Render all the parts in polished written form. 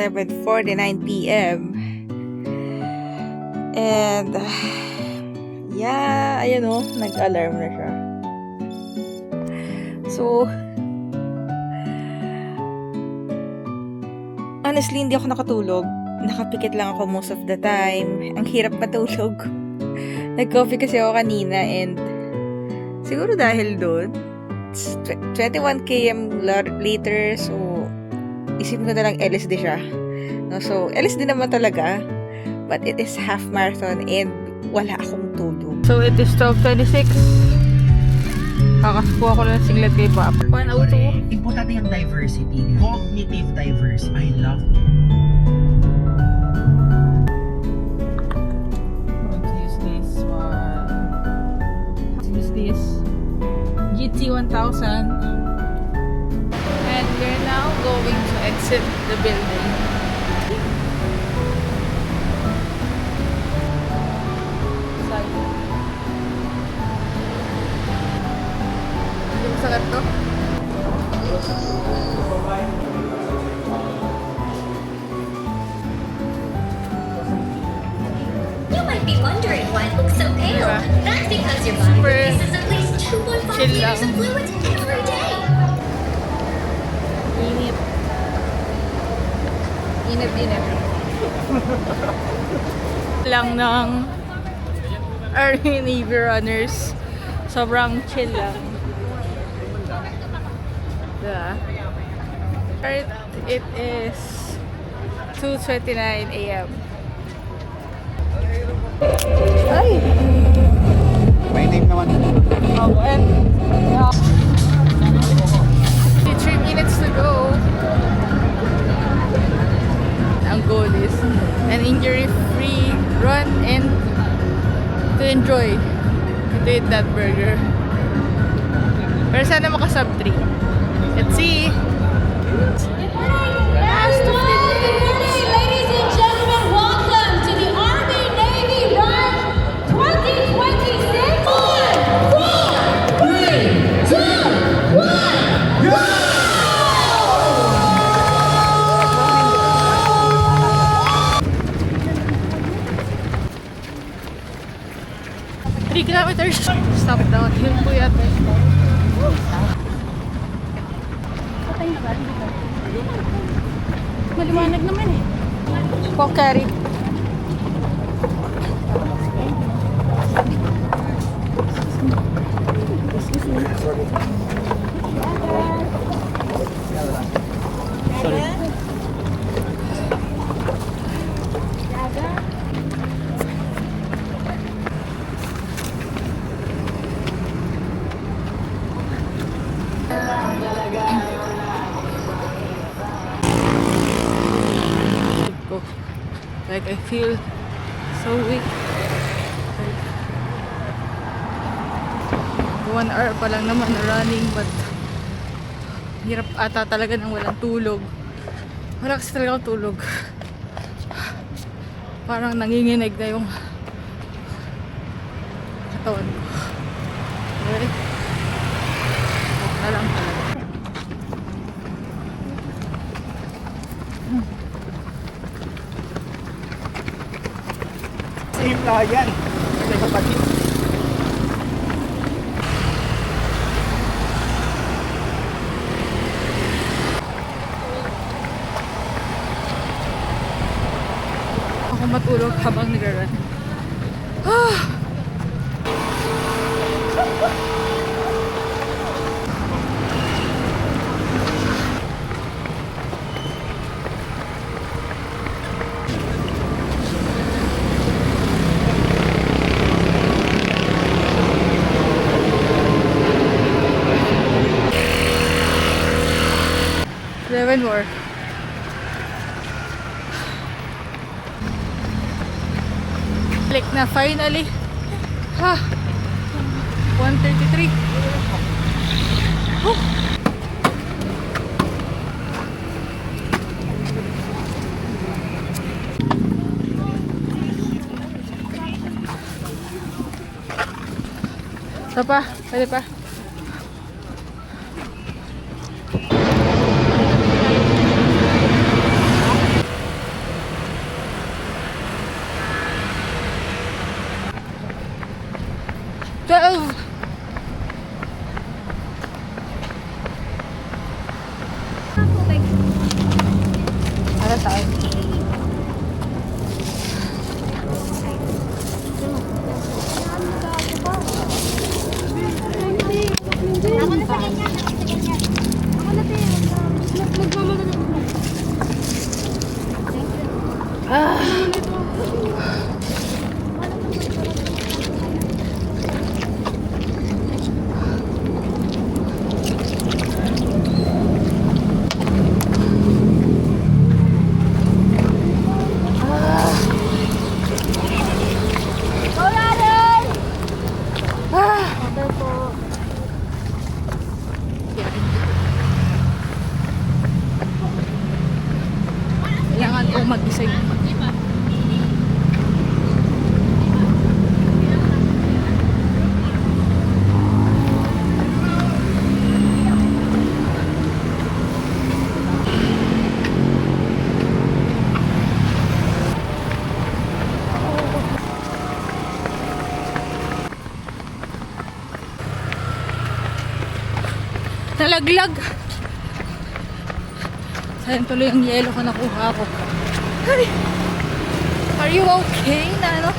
7:49 p.m. And yeah, ayan o, nag-alarm na siya. So honestly, hindi ako nakatulog. Nakapikit lang ako most of the time. Ang hirap matulog. Nag-coffee kasi ako kanina and siguro dahil doon, 21 km later, so isipin ko na lang LSD siya. No, so, LSD naman talaga, but it is half marathon and wala akong tulog. So, it is 12:26. Kakasuko ako ng singlet kay Pap. 1:02. Importante yung diversity. Cognitive diverse. I love it. Let's use this one. Let's use this GT 1000. And we're now going to exit the building. Sakit to? You might be wondering why it looks so pale. That's because your body releases at least 2.5 liters of fluid every day. Init. Init. Lang ng Army Navy runners. Sobrang chill lang. Right, it is 2:29 a.m. Ay! May name naman. Oh, and 3 minutes to go. Ang goal is an injury-free run and to enjoy, to eat that burger. Pero sana maka-sub 3. Let's see. Last 15 minutes. Ladies and gentlemen, welcome to the Army Navy Run 2026. 4, 3, 2, 1, go! Kilometers. Stop down. Hill po yata. Maliwanag naman eh. Pokari. Like I feel so weak. Like, 1 hour pa lang naman na running, but hirap ata talaga nang walang tulog. Wala kasi talaga akong tulog. Parang nanginginig na yung katawan ko. Okay? Na lang talaga. Same lang yan. May kapatid. Ako matulog habang nag-run. Seven more. Click na finally. 1:33. Ito pa, pwede pa. daan. Ako na sa ganyan, ako sa ganyan. Ako na tayo. Magmamagano. Kailangan kong mag-isay. Nalaglag. Sayang tuloy yung yelo ko nakuha ko. Ay! Are you okay? Na ano?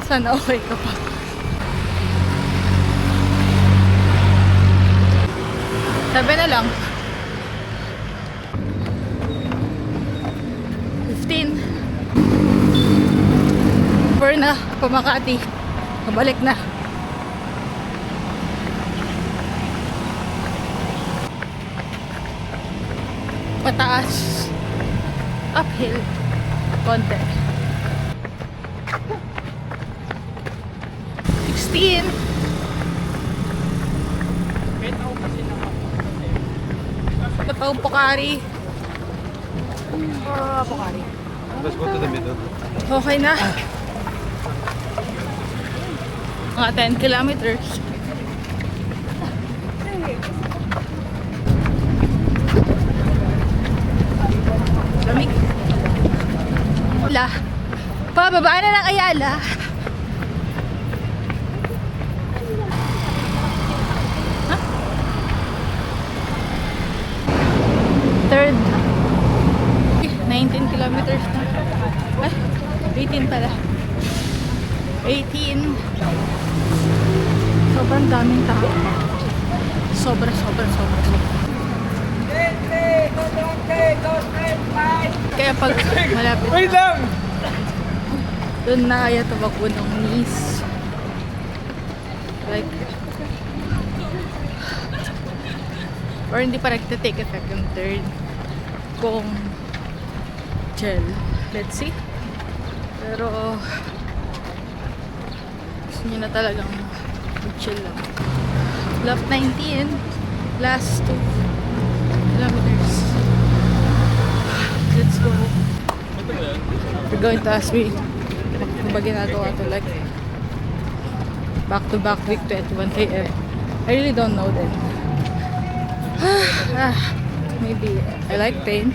Sana okay ka pa. Sabi na lang. 15. Over na. Pamakati. Kabalik na. Pataas. Uphill. Konti. 16. Patawang Pokari. Pokari. Let's go to the middle. Okay na. Mga 10 kilometers. Lamig. Wala. Pababa na ng Ayala. Huh? Third. 19 kilometers na. Ay, 18 pala. 18. Sobrang daming tao. Sobra. Kaya pag malapit na, doon na kaya tumakbo ng knees. Like, or hindi pa nagtitake effect yung third kung gel. Let's see. Pero gusto nyo na talagang chill lang. Lap 19, last 2 kilometers. Let's go. You're going to ask me kung ba ginagawa to, like back-to-back week 21 km. I really don't know then. Maybe I like pain.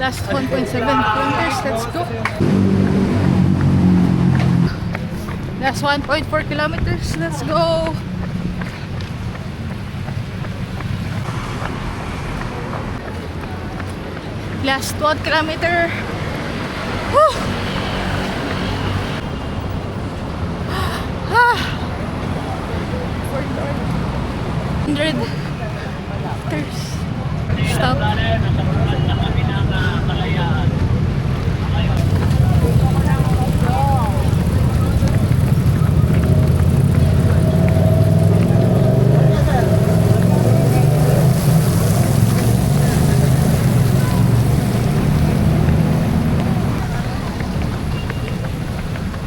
Last 1.7 kilometers, let's go. Last 1.4 kilometers, let's go. Last 1 kilometer. Woo! 100 meters. Stop.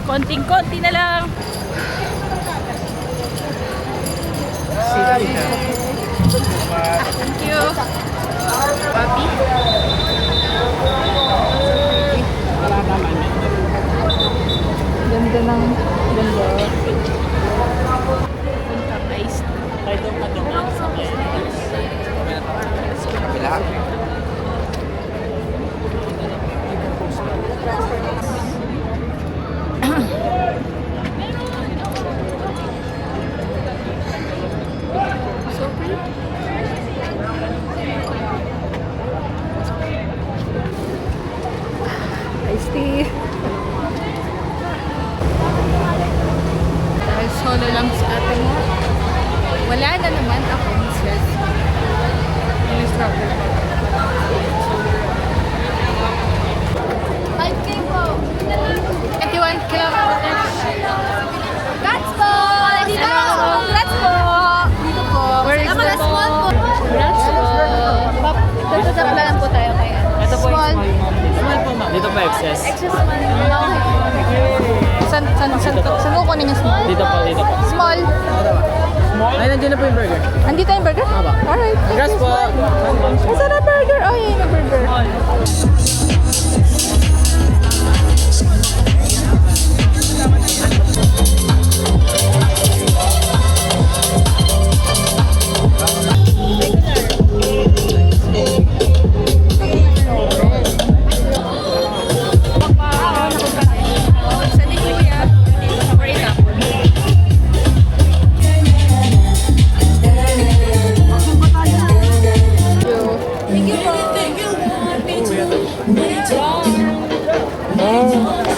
Konting-konti na lang. Thank you. Papi. Ganda ng ganda. Punta guys. ate mo. Wala na naman ako, Mrs. Instructor ko. 5K po. 21 kilometers. Congrats po! Dito! Congrats po! Dito po. Where is Salamat the small po. Congrats po. Tatap na lang po tayo kaya. Ito po Small. Small po, ma'am. Dito po excess. Extra small. Saan ko kunin yung small? Dito po, dito po. Small. Ay, nandiyan na po yung burger. Andito yung burger? Aba. Alright. Congrats po. Saan na burger? Oh, yun yung burger.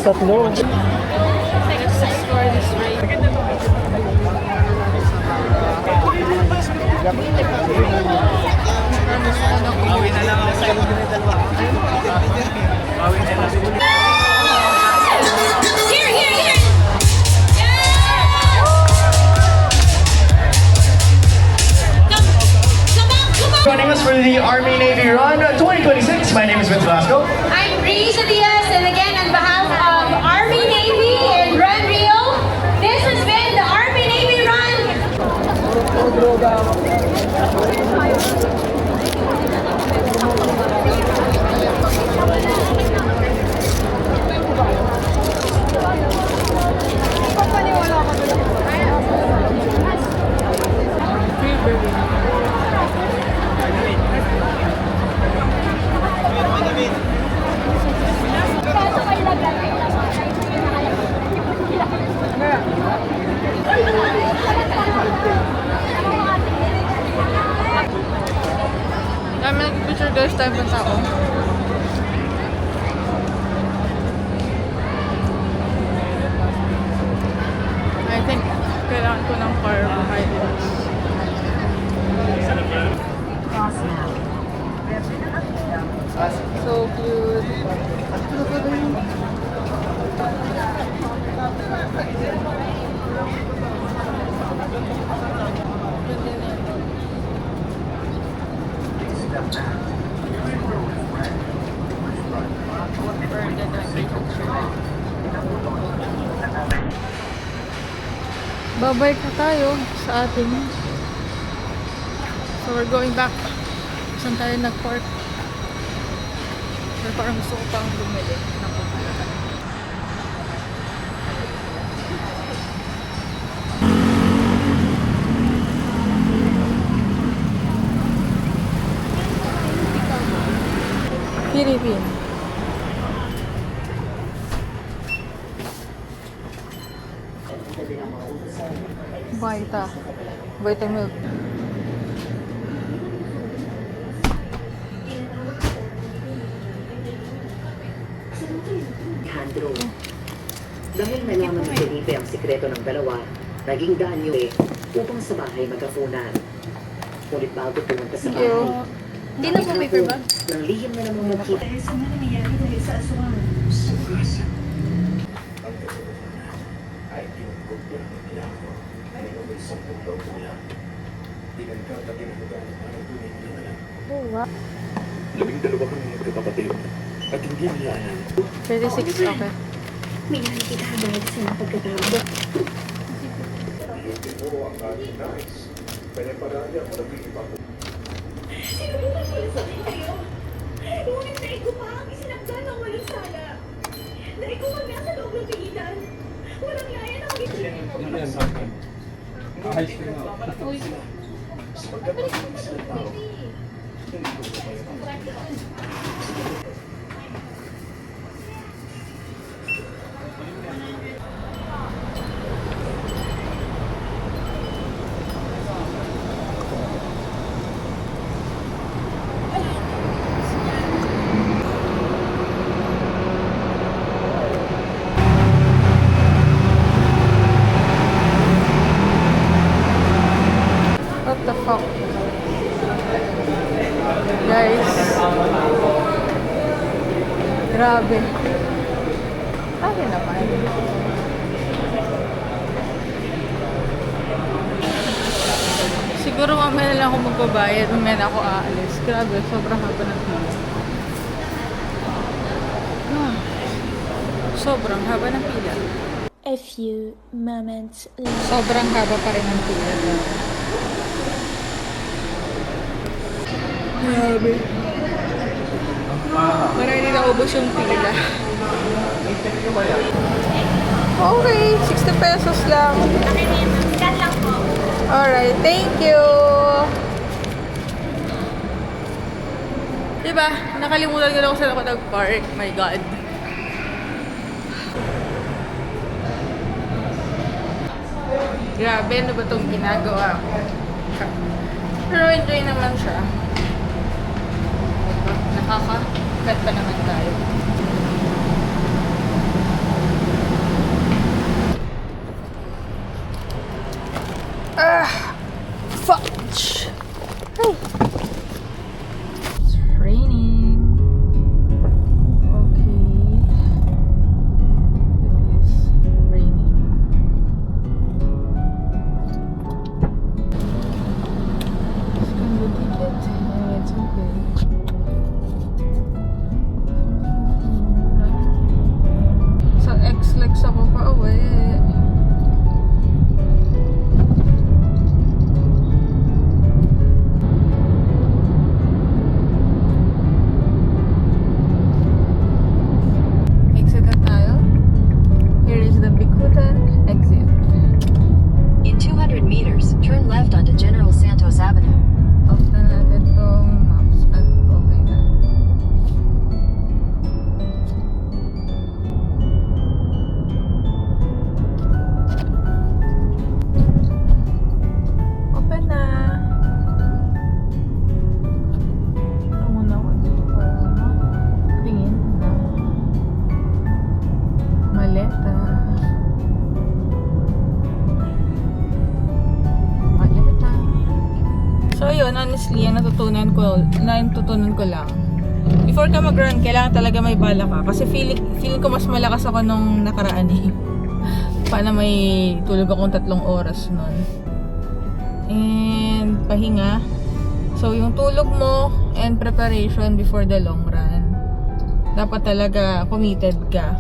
Tatlo. Awin na lang ako sa iyo ng dalawa. Awin na lang. Here, here, here! Joining us for the Army Navy Run 2026. My name is Vince Velasco. I'm Risa Diaz, and again, on behalf of Army Navy and Run Rio, this has been the Army Navy Run. Kami nag-picture guys, time pa tao. I think kailangan ko ng carbohydrates. So cute. Look at them. Babay ka tayo sa ating. So we're going back. Saan tayo nag-park? Pero parang gusto ko pang bumili ng pagkakas. Philippine. Vitamilk. Alejandro. Dahil nalaman ni Felipe ang sikreto ng dalawa, naging ganyo upang sa bahay magkapunan. Ngunit bago pumunta sa Thank you. bahay, Hindi na po paper bag. nang lihim na namang magkita. Oh, wow. 12 kami magkakapatid at hindi nila alam. 36, okay. Minahal kita dahil sa iyong pagkatao. Sinubukan ko na sa akin kayo. Ngunit naigo pa ang isinagdan ng walang sala. Naigo pa nga sa loob ng pigilan. Walang laya na magiging. Grabe. Kaya naman. Siguro mamaya na lang ako magbabayad. Mamaya na ako aalis. Grabe, sobrang haba ng pila. Sobrang haba ng pila. A few moments later. Sobrang haba pa rin ng pila. Grabe. Para hindi naubos yung pila. Okay, 60 pesos lang. Scan lang po. Alright, thank you! Diba? Nakalimutan ko na kung saan ako nag-park. My God. Grabe, ano ba itong ginagawa ko? Pero enjoy naman siya. Nakaka-cut pa naman tayo. Fudge! Hey. It's raining. Okay. It is raining. It's kind of ticket and it's okay. Sa X-Lex ako pa uwi. In 200 meters, turn left onto General Santos Avenue. Off na natin tong maps at okay na. Open na. Ito muna ako dito para tingin na maleta. So yun, honestly, ang natutunan ko lang. Before ka mag-run, kailangan talaga may bala ka. Kasi feeling ko mas malakas ako nung nakaraan eh. Paano may tulog akong 3 oras nun. And pahinga. So yung tulog mo and preparation before the long run. Dapat talaga committed ka.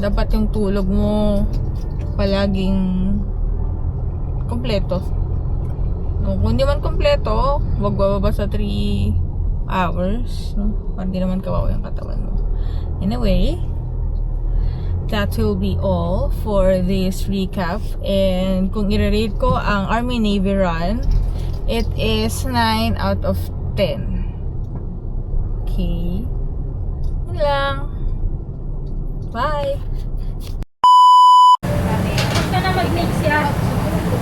Dapat yung tulog mo palaging kompleto. Kung di man kompleto, wag bababa sa 3 hours. No? Para di naman kawawa yung katawan mo. Anyway, that will be all for this recap. And kung i-rate ko ang Army Navy run, it is 9 out of 10. Okay. Yun lang. Bye! Tapos ka na mag-mix yan.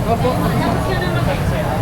Opo. Tapos ka na mag-mix.